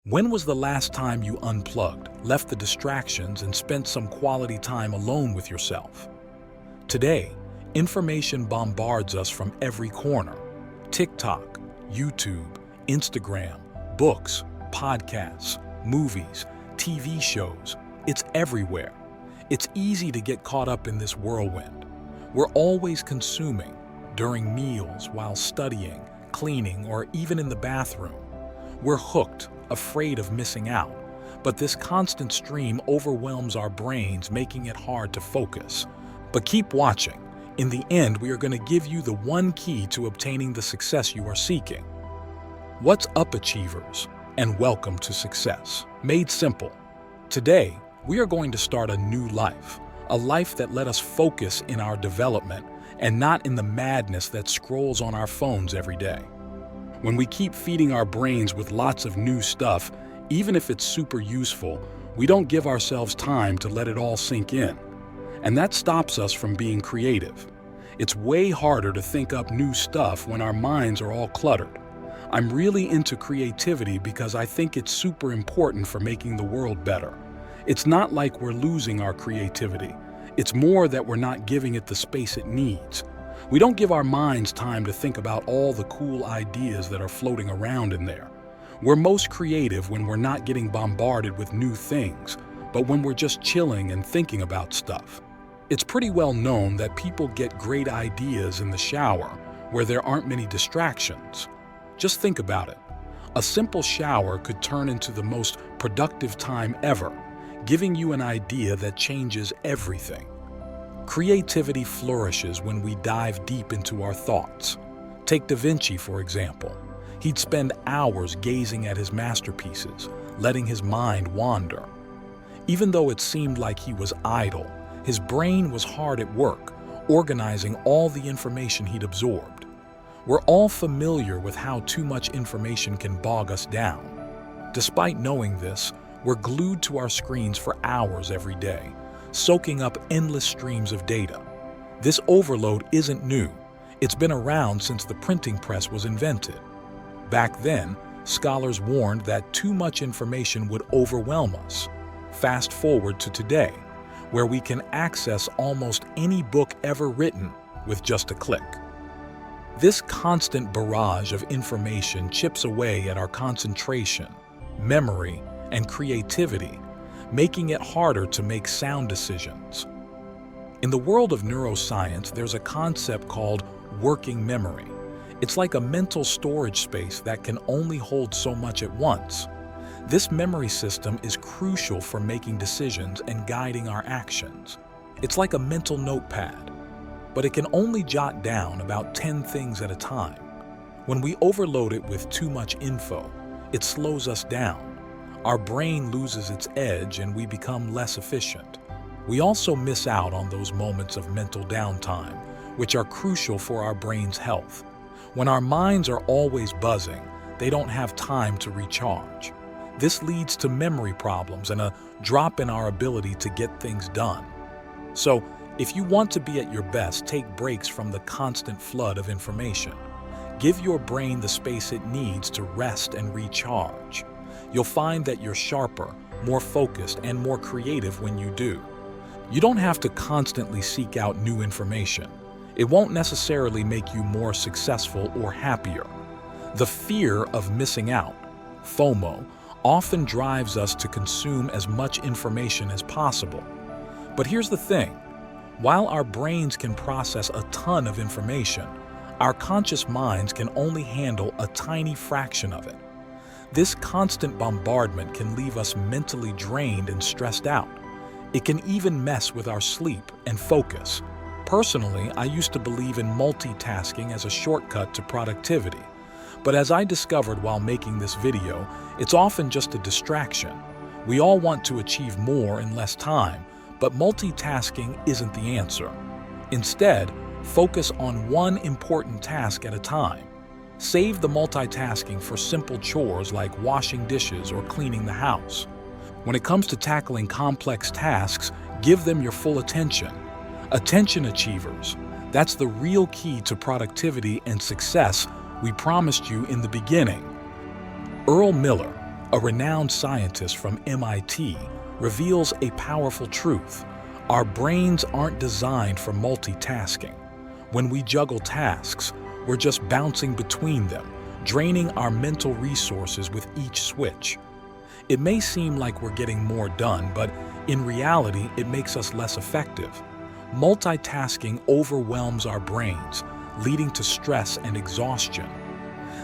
When was the last time you unplugged, left the distractions, and spent some quality time alone with yourself? Today, information bombards us from every corner. TikTok, YouTube, Instagram, books, podcasts, movies, TV shows. It's everywhere. It's easy to get caught up in this whirlwind. We're always consuming, during meals, while studying, cleaning, or even in the bathroom. We're hooked, afraid of missing out. But this constant stream overwhelms our brains, making it hard to focus. But keep watching. In the end, we are going to give you the one key to obtaining the success you are seeking. What's up, achievers? And welcome to success. Made simple. Today, we are going to start a new life. A life that let us focus in our development and not in the madness that scrolls on our phones every day. When we keep feeding our brains with lots of new stuff, even if it's super useful, we don't give ourselves time to let it all sink in. And that stops us from being creative. It's way harder to think up new stuff when our minds are all cluttered. I'm really into creativity because I think it's super important for making the world better. It's not like we're losing our creativity. It's more that we're not giving it the space it needs. We don't give our minds time to think about all the cool ideas that are floating around in there. We're most creative when we're not getting bombarded with new things, but when we're just chilling and thinking about stuff. It's pretty well known that people get great ideas in the shower, where there aren't many distractions. Just think about it. A simple shower could turn into the most productive time ever, giving you an idea that changes everything. Creativity flourishes when we dive deep into our thoughts. Take Da Vinci, for example. He'd spend hours gazing at his masterpieces, letting his mind wander. Even though it seemed like he was idle, his brain was hard at work, organizing all the information he'd absorbed. We're all familiar with how too much information can bog us down. Despite knowing this, we're glued to our screens for hours every day, soaking up endless streams of data. This overload isn't new. It's been around since the printing press was invented. Back then, scholars warned that too much information would overwhelm us. Fast forward to today, where we can access almost any book ever written with just a click. This constant barrage of information chips away at our concentration, memory, and creativity, making it harder to make sound decisions. In the world of neuroscience, there's a concept called working memory. It's like a mental storage space that can only hold so much at once. This memory system is crucial for making decisions and guiding our actions. It's like a mental notepad, but it can only jot down about 10 things at a time. When we overload it with too much info, it slows us down. Our brain loses its edge and we become less efficient. We also miss out on those moments of mental downtime, which are crucial for our brain's health. When our minds are always buzzing, they don't have time to recharge. This leads to memory problems and a drop in our ability to get things done. So, if you want to be at your best, take breaks from the constant flood of information. Give your brain the space it needs to rest and recharge. You'll find that you're sharper, more focused, and more creative when you do. You don't have to constantly seek out new information. It won't necessarily make you more successful or happier. The fear of missing out, FOMO, often drives us to consume as much information as possible. But here's the thing. While our brains can process a ton of information, our conscious minds can only handle a tiny fraction of it. This constant bombardment can leave us mentally drained and stressed out. It can even mess with our sleep and focus. Personally, I used to believe in multitasking as a shortcut to productivity. But as I discovered while making this video, it's often just a distraction. We all want to achieve more in less time, but multitasking isn't the answer. Instead, focus on one important task at a time. Save the multitasking for simple chores like washing dishes or cleaning the house. When it comes to tackling complex tasks, give them your full attention. Attention achievers, that's the real key to productivity and success we promised you in the beginning. Earl Miller, A renowned scientist from MIT reveals a powerful truth. Our brains aren't designed for multitasking. When we juggle tasks, we're just bouncing between them, draining our mental resources with each switch. It may seem like we're getting more done, but in reality, it makes us less effective. Multitasking overwhelms our brains, leading to stress and exhaustion.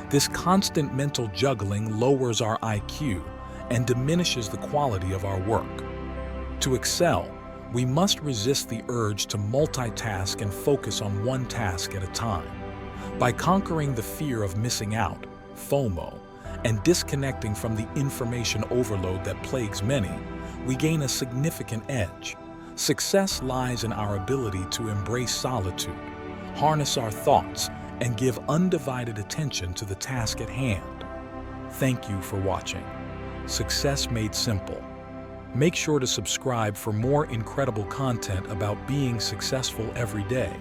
This constant mental juggling lowers our IQ and diminishes the quality of our work. To excel, we must resist the urge to multitask and focus on one task at a time. By conquering the fear of missing out, FOMO, and disconnecting from the information overload that plagues many, we gain a significant edge. Success lies in our ability to embrace solitude, harness our thoughts, and give undivided attention to the task at hand. Thank you for watching. Success Made Simple. Make sure to subscribe for more incredible content about being successful every day.